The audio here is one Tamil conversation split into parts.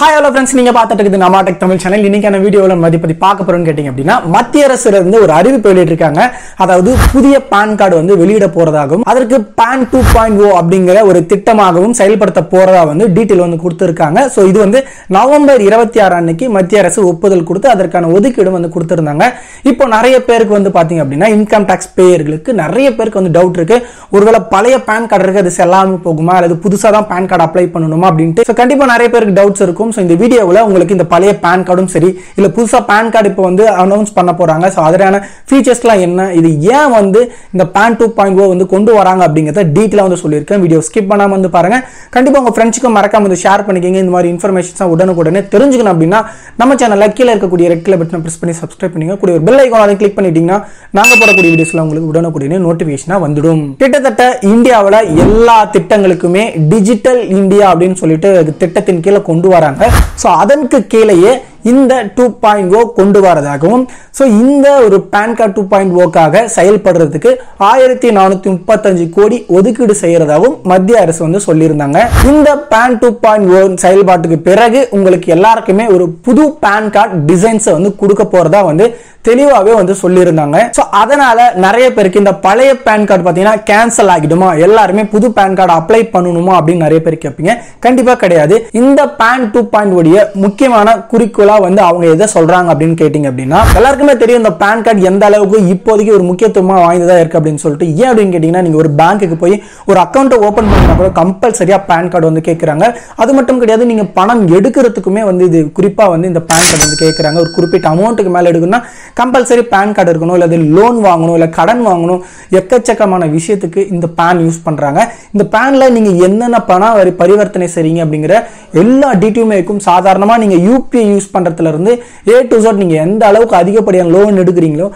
Hi hello friends, நீங்க பார்த்துட்டு இருக்குது நம்ம டெக் தமிழ் சேனல். இன்னைக்கான வீடியோல நம்ம பத்தி பார்க்க போறோம்னு கேட்டிங்க அப்படினா மத்திய அரசுல இருந்து ஒரு அறிவிப்பு வெளியிட்டிருக்காங்க. அதாவது புதிய பான் கார்டு வந்து வெளியிட போறதாகவும் அதற்கு PAN 2.0 அப்படிங்கற ஒரு திட்டமாகவும் செயல்படுத்த போறதா வந்து டீடைல் வந்து கொடுத்திருக்காங்க. சோ இது வந்து நவம்பர் 26 அன்னைக்கு மத்திய அரசு ஒப்புதல் கொடுத்து அதற்கான ஒதுக்கீடு வந்து கொடுத்திருந்தாங்க. இப்போ நிறைய பேருக்கு வந்து பாத்தீங்க அப்படினா இன்கம் டாக்ஸ் பேயர்களுக்கு நிறைய பேருக்கு வந்து டவுட் இருக்கு. ஒருவேளை பழைய பான் கார்டு இருக்கு அது செல்லாம போகுமா அல்லது புதுசா தான் பான் கார்டு அப்ளை பண்ணணுமா அப்படினு சோ கண்டிப்பா நிறைய பேருக்கு டவுட்ஸ் இருக்கும். சோ இந்த வீடியோல உங்களுக்கு இந்த பழைய பான் கார்டும் சரி இல்ல புதுசா பான் கார்டு இப்போ வந்து அனௌன்ஸ் பண்ண போறாங்க. சோ அதனால ஃபீச்சர்ஸ்லாம் என்ன, இது ஏன் வந்து இந்த PAN 2.0 வந்து கொண்டு வராங்க அப்படிங்கறத டீடைலா வந்து சொல்லியிருக்கேன். வீடியோ ஸ்கிப் பண்ணாம வந்து பாருங்க. கண்டிப்பா உங்க ஃப்ரெண்ட்ஸ்க்கு மறக்காம வந்து ஷேர் பண்ணிக்கங்க. இந்த மாதிரி இன்ஃபர்மேஷன்ஸ் உடனுக்குடனே தெரிஞ்சுக்கணும் அப்படின்னா நம்ம சேனல்ல கீழ இருக்கக்கூடிய ரெட் கலர் பட்டனை பிரஸ் பண்ணி சப்ஸ்கிரைப் பண்ணுங்க. கூட ஒரு பெல் ஐகான் அதை கிளிக் பண்ணிட்டீங்கன்னா நாங்க போடக்கூடிய வீடியோஸ்ல உங்களுக்கு உடனுக்குடனே நோட்டிபிகேஷனா வந்துடும். கிட்டத்தட்ட இந்தியாவுல எல்லா திட்டங்களுக்குமே டிஜிட்டல் இந்தியா அப்படின்னு சொல்லிட்டு திட்டத்தின் கீழே கொண்டு வராங்க. சோ அதற்கு கீழேயே இந்த 2.0 கொண்டு வரதாகவும் சோ இந்த ஒரு PAN கார்டு 2.0க்காக செயல்படுறதுக்கு 1435 கோடி ஒதுக்கீடு செய்யறதாகவும் மத்திய அரசு வந்து சொல்லியிருந்தாங்க. இந்த PAN 2.0 செயல்பாட்டுக்கு பிறகு உங்களுக்கு எல்லாருக்குமே ஒரு புது PAN கார்டு டிசைன்ஸ் வந்து கொடுக்க போறதா வந்து தெளிவாவே வந்து சொல்லியிருந்தாங்க. சோ அதனால நிறைய பேருக்கு இந்த பழைய PAN கார்டு பாத்தீங்கன்னா கேன்சல் ஆகிடுமா, எல்லாருமே புது PAN கார்டு அப்ளை பண்ணணுமா அப்படின்னு நிறைய பேர் கேட்பீங்க. கண்டிப்பா கிடையாது. இந்த PAN 2.0 முக்கியமான குறிக்கோளா வந்து அவங்க எதை சொல்றாங்க அப்படின்னு கேட்டீங்க அப்படின்னா எல்லாருக்குமே தெரியும் இந்த PAN கார்டு எந்த அளவுக்கு இப்போதைக்கு ஒரு முக்கியத்துவமா வாய்ந்ததா இருக்கு அப்படின்னு சொல்லிட்டு. ஏன் அப்படின்னு கேட்டீங்கன்னா நீங்க ஒரு பேங்க்குக்கு போய் ஒரு அக்கௌண்ட் ஓபன் பண்ணா கூட கம்பல்சரியா PAN கார்டு வந்து கேட்கறாங்க. அது மட்டும் கிடையாது, நீங்க பணம் எடுக்கிறதுக்குமே வந்து இது குறிப்பா வந்து இந்த PAN கார்டு வந்து கேட்கறாங்க. ஒரு குறிப்பிட்ட அமௌண்ட்டுக்கு மேல எடுக்கணும்னா கம்பல்சரி PAN கார்டு இருக்கணும், இல்ல லோன் வாங்கணும், இல்ல கடன் வாங்கணும், எக்கச்சக்கமான விஷயத்துக்கு இந்த PAN யூஸ் பண்றாங்க. இந்த PANல நீங்க என்னென்ன பண பரிவர்த்தனை செய்றீங்க அப்படிங்கிற எல்லா டீட்டெயிலுமே இருக்கும். சாதாரணமா நீங்க UPI யூஸ் பண்றதுல இருந்து A to Z நீங்க எந்த அளவுக்கு அதிகப்படியான லோன் எடுக்கிறீங்களோ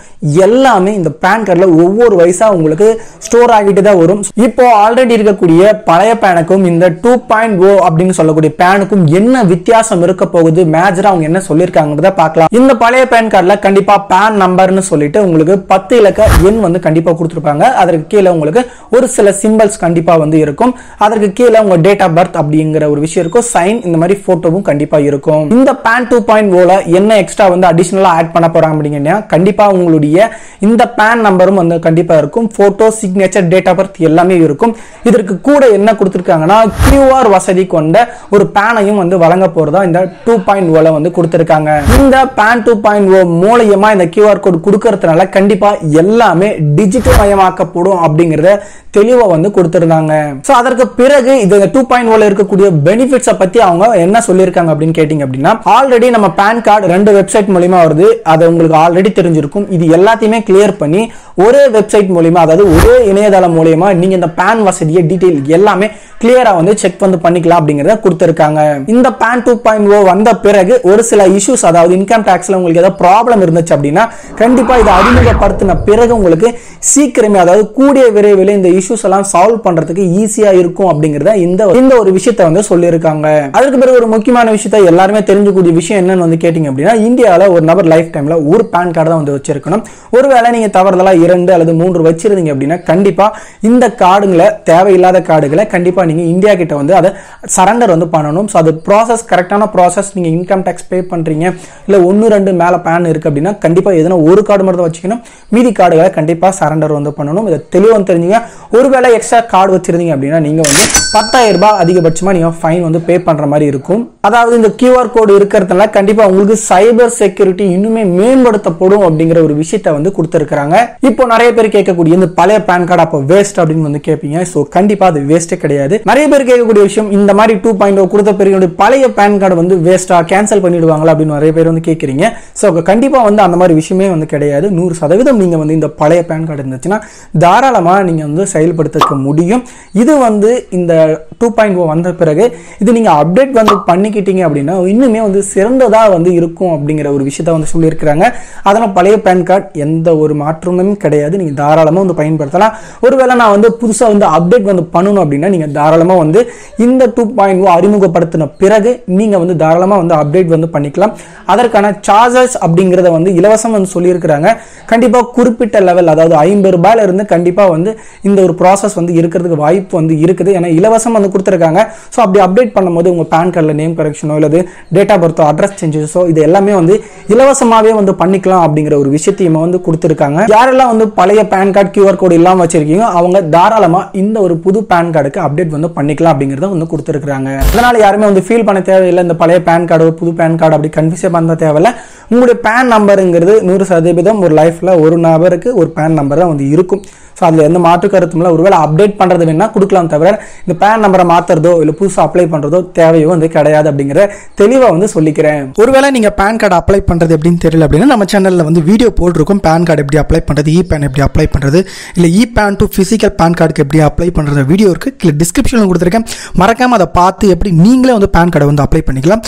எல்லாமே இந்த PAN கார்டுல ஒவ்வொரு வயசா உங்களுக்கு ஸ்டோர் ஆகிட்டு தான் வரும். இப்போ ஆல்ரெடி இருக்கக்கூடிய பழைய PANக்கும் இந்த 2.0 அப்படின்னு சொல்லக்கூடிய PANக்கும் என்ன வித்தியாசம் இருக்க போகுது, மேஜரா அவங்க என்ன சொல்லிருக்காங்கன்றத பார்க்கலாம். இந்த பழைய PAN கார்டுல கண்டிப்பா PAN நம்பர்னு சொல்லிட்டு உங்களுக்கு 10 இலக்க எண் வந்து கண்டிப்பா கொடுத்திருப்பாங்க. அதற்கு கீழே உங்களுக்கு ஒரு சில சிம்பல்ஸ் கண்டிப்பா வந்து இருக்கும். அதற்கு கீழே உங்க டேட் ஆஃப் பர்த் அப்படிங்கிற ஒரு விஷயம் இருக்கும், சைன், இந்த மாதிரி போட்டோவும் கண்டிப்பா இருக்கும். இந்த PAN 2.0ல என்ன எக்ஸ்ட்ரா வந்து அடிஷனலா ஆட் பண்ண போறாங்க அப்படிங்கன்னா கண்டிப்பா உங்களுடைய இந்த PAN நம்பரும் வந்து கண்டிப்பா இருக்கும். Photo, signature, date of birth எல்லாமே இருக்கும். இதற்கு கூட என்ன கொடுத்திருக்காங்கன்னா QR வசதி கொண்ட ஒரு PAN-ஐயும் வந்து வழங்க போறதா இந்த 2.0ல வந்து கொடுத்திருக்காங்க. இந்த PAN 2.0 மூலமா இந்த QR கோட் கொடுக்கறதுனால கண்டிப்பா எல்லாமே டிஜிட்டல் மயமாக்கப்படும் அப்படிங்கறத தெளிவா வந்து கொடுத்திருந்தாங்க. சோ அதற்கு பிறகு இந்த 2.0ல இருக்கக்கூடிய பெனிஃபிட்ஸ் பத்தி அவங்க என்ன சொல்லிருக்காங்க அப்படின்னு கேட்டிங்க அப்படின்னா ஆல்ரெடி நம்ம PAN கார்டு 2 வெப்சைட் மூலமா வருது. அது உங்களுக்கு ஆல்ரெடி தெரிஞ்சிருக்கும். இது எல்லாத்தையுமே கிளியர் பண்ணி ஒரே வெப்சைட் மூலமா, அதாவது ஒரே இணையதளம் மூலமா நீங்க இந்த PAN வசதியை டீடைல் எல்லாமே கிளியரா வந்து செக் வந்து பண்ணிக்கலாம் அப்படிங்கறத கொடுத்திருக்காங்க. இந்த PAN 2.0 வந்த பிறகு ஒரு சில இஷ்யூஸ், அதாவது இன்கம் டாக்ஸ்ல உங்களுக்கு ஏதாவது ப்ராப்ளம் இருந்துச்சு அப்படின்னா கண்டிப்பா இதை அறிமுகப்படுத்தின பிறகு உங்களுக்கு சீக்கிரமே, அதாவது கூடிய விரைவில் இந்த இஷ்யூஸ் எல்லாம் சால்வ் பண்றதுக்கு ஈஸியா இருக்கும் அப்படிங்கறத இந்த ஒரு விஷயத்தை வந்து சொல்லியிருக்காங்க. அதுக்கு பிறகு ஒரு முக்கியமான விஷயத்தை எல்லாருமே தெரிஞ்சுக்கூடிய விஷயம் என்னன்னு வந்து கேட்டீங்க அப்படின்னா இந்தியாவில் ஒரு நபர் லைஃப் டைம்ல ஒரு PAN கார்டு தான் வந்து வச்சிருக்கணும். ஒருவேளை நீங்க தவறுதலா 2 அல்லது 3 வச்சிருந்தீங்க அப்படின்னா கண்டிப்பா இந்த கார்டுகளை, தேவையில்லாத கார்டுகளை கண்டிப்பா நீங்க இந்தியா கிட்ட வந்து அதை சரண்டர் வந்து பண்ணணும். சோ அது ப்ராசஸ், கரெக்டான ப்ராசஸ். நீங்க இன்கம் டாக்ஸ் பே பண்றீங்க, இல்ல 1-2 மேல PAN இருக்கு அப்படின்னா கண்டிப்பா எதனா ஒரு கார்டு மட்டும் வச்சுக்கணும், மீதி கார்டுகளை கண்டிப்பா சரண்டர் வந்து பண்ணணும். இதை தெளிவா தெரிஞ்சுங்க. ஒருவேளை எக்ஸ்ட்ரா கார்டு வச்சிருந்தீங்க அப்படின்னா நீங்க வந்து 10,000 ரூபாய் அதிகபட்சமா நீங்க ஃபைன் வந்து பே பண்ற மாதிரி இருக்கும். அதாவது இந்த QR கோடு இருக்கிறதுனால கண்டிப்பா உங்களுக்கு சைபர் செக்யூரிட்டி இன்னுமே மேம்படுத்தப்படும் அப்படிங்கிற ஒரு விஷயத்தை வந்து கொடுத்திருக்காங்க. இப்போ நிறைய பேர் கேட்கக்கூடிய இந்த பழைய PAN கார்டு அப்போ வேஸ்ட் அப்படின்னு வந்து கேட்பீங்க. சோ கண்டிப்பா அது வேஸ்டே கிடையாது. நிறைய பேர் கேட்கக்கூடிய விஷயம், இந்த மாதிரி 2.0 கொடுத்த பிறகு பழைய PAN கார்டு வந்து வேஸ்டா, கேன்சல் பண்ணிடுவாங்களா அப்படின்னு நிறைய பேர் வந்து கேட்கறீங்க. சோ கண்டிப்பா வந்து அந்த மாதிரி விஷயமே வந்து கிடையாது. 100% நீங்க வந்து இந்த பழைய PAN கார்டு இருந்துச்சுன்னா தாராளமா நீங்க வந்து செயல்படுத்த முடியும். இது வந்து இந்த 2.0 வந்த பிறகு இது நீங்க அப்டேட் வந்து பண்ணிக்கிட்டீங்க அப்படின்னா இன்னுமே வந்து சிறந்ததா வந்து இருக்கும் அப்படிங்கிற ஒரு விஷயத்தை வந்து சொல்லியிருக்கிறாங்க. அதனால பழைய PAN கார்டு எந்த ஒரு மாற்றமும் கிடையாது. நீங்க தாராளமா வந்து பயன்படுத்தலாம். ஒருவேளை நான் வந்து புதுசா வந்து அப்டேட் வந்து பண்ணணும் அப்படின்னா நீங்க தாராளமாக வந்து இந்த 2.0 அறிமுகப்படுத்தின பிறகு நீங்கள் வந்து தாராளமாக வந்து அப்டேட் வந்து பண்ணிக்கலாம். அதற்கான சார்ஜஸ் அப்படிங்கிறத வந்து இலவசம் வந்து சொல்லியிருக்கிறாங்க. கண்டிப்பாக குறிப்பிட்ட லெவல், அதாவது 50 ரூபாயில இருந்து கண்டிப்பாக வந்து இந்த ஒரு ப்ராசஸ் வந்து இருக்கிறதுக்கு வாய்ப்பு வந்து இருக்குது. ஏன்னா இலவசம் வந்து கொடுத்துருக்காங்க. ஸோ அப்படி அப்டேட் பண்ணும்போது உங்கள் பேன் கார்டில் நேம் கரெக்ஷனோ இல்லை டேட் ஆஃப் பர்த்தோ அட்ரஸ் சேஞ்சஸோ இது எல்லாமே வந்து இலவசமாகவே வந்து பண்ணிக்கலாம் அப்படிங்கிற ஒரு விஷயத்தையும் வந்து கொடுத்துருக்காங்க. யாரெல்லாம் வந்து பழைய பேன் கார்டு QR கோட் இல்லாமல் வச்சிருக்கீங்க அவங்க தாராளமாக இந்த ஒரு புது பேன் கார்டுக்கு அப்டேட் வந்து பண்ணிக்கலாம் அப்படிங்கிறத வந்து கொடுத்துருக்காங்க. அதனால யாருமே வந்து ஃபீல் பண்ண தேவையில்லை. இந்த பழைய பேன் கார்டு புது பேன் கார்டு அப்படி கன்ஃபியூஸ் பண்ண தேவையில்லை. உங்களுடைய பேன் நம்பருங்கிறது 100% ஒரு லைஃப்ல ஒரு நபருக்கு ஒரு பேன் நம்பர் தான் வந்து இருக்கும். ஸோ அதில் எந்த மாற்று கருத்தும் இல்லை. ஒருவேளை அப்டேட் பண்ணுறது வேணா கொடுக்கலாம், தவிர இந்த பேன் நம்பரை மாற்றுறதோ இல்லை புதுசாக அப்ளை பண்ணுறதோ தேவையோ வந்து கிடையாது அப்படிங்கிற தெளிவாக வந்து சொல்லிக்கிறேன். ஒருவேளை நீங்கள் பேன் கார்டு அப்ளை பண்ணுறது எப்படின்னு தெரியல அப்படின்னா நம்ம சேனலில் வந்து வீடியோ போட்டிருக்கும். பேன் கார்டு எப்படி அப்ளை பண்ணுறது, பேன் எப்படி அப்ளை பண்ணுறது, இல்லை பேன் டு ஃபிசிக்கல் பேன் கார்டுக்கு எப்படி அப்ளை பண்ணுறது வீடியோ இருக்குது. கீழே டிஸ்கிரிப்ஷனில் கொடுத்துருக்கேன். மறக்காமல் அதை பார்த்து எப்படி நீங்களே வந்து பேன் கார்டை வந்து அப்ளை பண்ணிக்கலாம்.